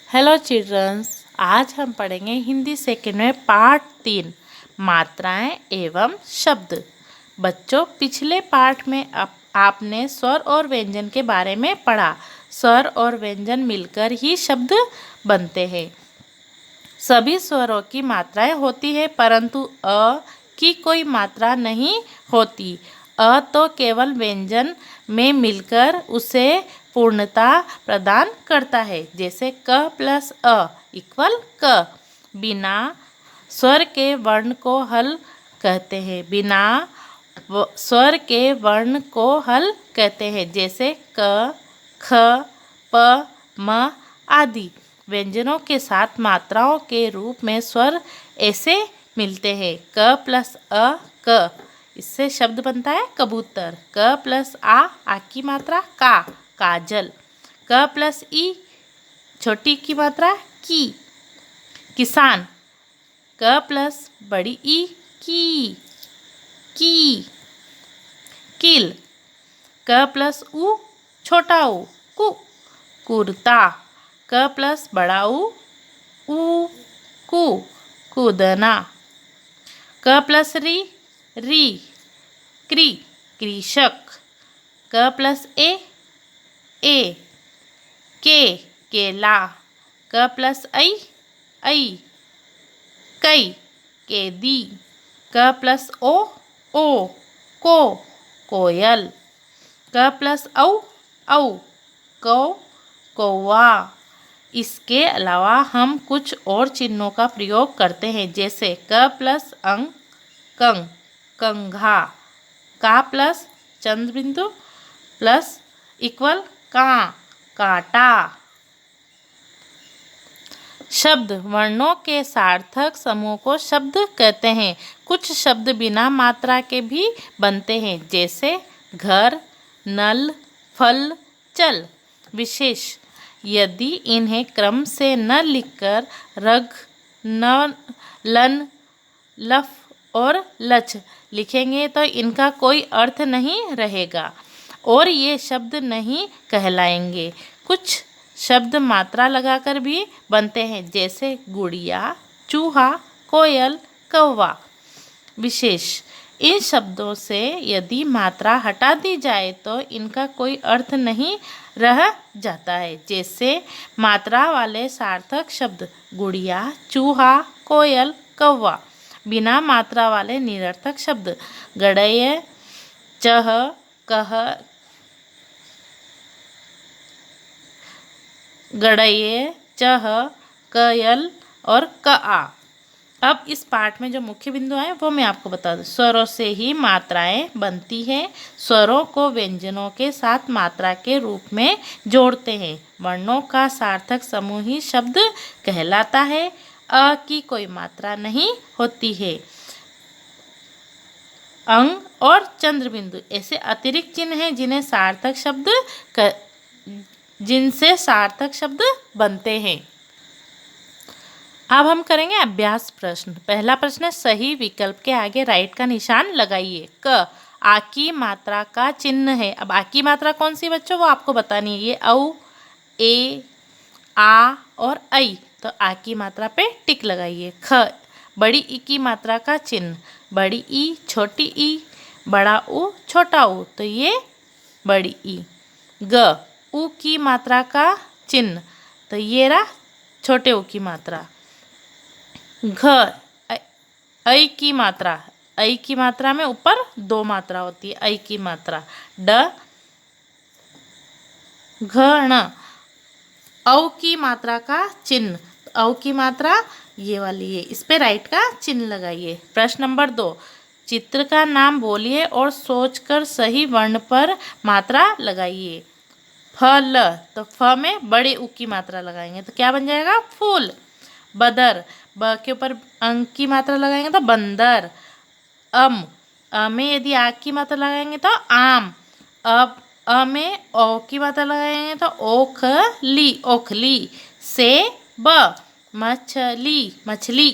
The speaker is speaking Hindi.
हेलो चिल्ड्रंस, आज हम पढ़ेंगे हिंदी सेकंड में पार्ट 3 मात्राएं एवं शब्द। बच्चों, पिछले पार्ट में आपने स्वर और व्यंजन के बारे में पढ़ा। स्वर और व्यंजन मिलकर ही शब्द बनते हैं। सभी स्वरों की मात्राएं होती है, परंतु अ की कोई मात्रा नहीं होती। अ तो केवल व्यंजन में मिलकर उसे पूर्णता प्रदान करता है। जैसे क प्लस अ इक्वल क। बिना स्वर के वर्ण को हल कहते हैं। बिना स्वर के वर्ण को हल कहते हैं। जैसे क, ख, प, म आदि। व्यंजनों के साथ मात्राओं के रूप में स्वर ऐसे मिलते हैं। क प्लस अ क, इससे शब्द बनता है कबूतर। क प्लस आ की मात्रा का, काजल। क प्लस ई छोटी की मात्रा की, किसान। क प्लस बड़ी ई की, कील। क प्लस उ छोटा ऊ कु, कुर्ता। क प्लस बड़ा ऊ कु, कूदना। क प्लस री कृषक। क प्लस ए केला। क प्लस ऐ कई, कैदी। क प्लस ओ कोयल। क प्लस औ कौवा। इसके अलावा हम कुछ और चिन्हों का प्रयोग करते हैं। जैसे क प्लस कंग, कंघा। का प्लस चंद्र बिंदु प्लस इक्वल कांटा। शब्द वर्णों के सार्थक समूह को शब्द कहते हैं। कुछ शब्द बिना मात्रा के भी बनते हैं। जैसे घर, नल, फल, चल। विशेष, यदि इन्हें क्रम से न लिखकर रग, न, लन, लफ और लच लिखेंगे तो इनका कोई अर्थ नहीं रहेगा और ये शब्द नहीं कहलाएंगे। कुछ शब्द मात्रा लगाकर भी बनते हैं। जैसे गुड़िया, चूहा, कोयल, कौवा। विशेष, इन शब्दों से यदि मात्रा हटा दी जाए तो इनका कोई अर्थ नहीं रह जाता है। जैसे मात्रा वाले सार्थक शब्द गुड़िया, चूहा, कोयल, कौवा। बिना मात्रा वाले निरर्थक शब्द गड़य, चह, कह, गड़ये, चह, कयल और कआ। अब इस पाठ में जो मुख्य बिंदु है वो मैं आपको बता दूं। स्वरों से ही मात्राएं बनती हैं। स्वरों को व्यंजनों के साथ मात्रा के रूप में जोड़ते हैं। वर्णों का सार्थक समूह ही शब्द कहलाता है। अ की कोई मात्रा नहीं होती है। अंग और चंद्र बिंदु ऐसे अतिरिक्त चिन्ह हैं जिनसे सार्थक शब्द बनते हैं। अब हम करेंगे अभ्यास प्रश्न। पहला प्रश्न है, सही विकल्प के आगे राइट का निशान लगाइए। क, आ की मात्रा का चिन्ह है। अब आ की मात्रा कौन सी बच्चों, वो आपको बतानी है। ये औ, ए, आ और ऐ, तो आ की मात्रा पे टिक लगाइए। ख, बड़ी ई की मात्रा का चिन्ह। बड़ी ई, छोटी ई, बड़ा ऊ, छोटा ऊ, तो ये बड़ी ई। ग, ऊ की मात्रा का चिन्ह, तो ये रहा छोटे ऊ की मात्रा। घ, ऐ की मात्रा। ऐ की मात्रा में ऊपर दो मात्रा होती है, ऐ की मात्रा। ड, घ, ण, औ की मात्रा का चिन्ह। औ की मात्रा ये वाली है, इस पे राइट का चिन्ह लगाइए। प्रश्न नंबर 2, चित्र का नाम बोलिए और सोचकर सही वर्ण पर मात्रा लगाइए। फल, तो फ में बड़े ऊ की मात्रा लगाएंगे तो क्या बन जाएगा, फूल। बदर, ब के ऊपर अंक की मात्रा लगाएंगे तो बंदर। अ में यदि आ की मात्रा लगाएंगे तो आम। अब अ में ओ की मात्रा लगाएंगे तो ओखली। सेब, मछली,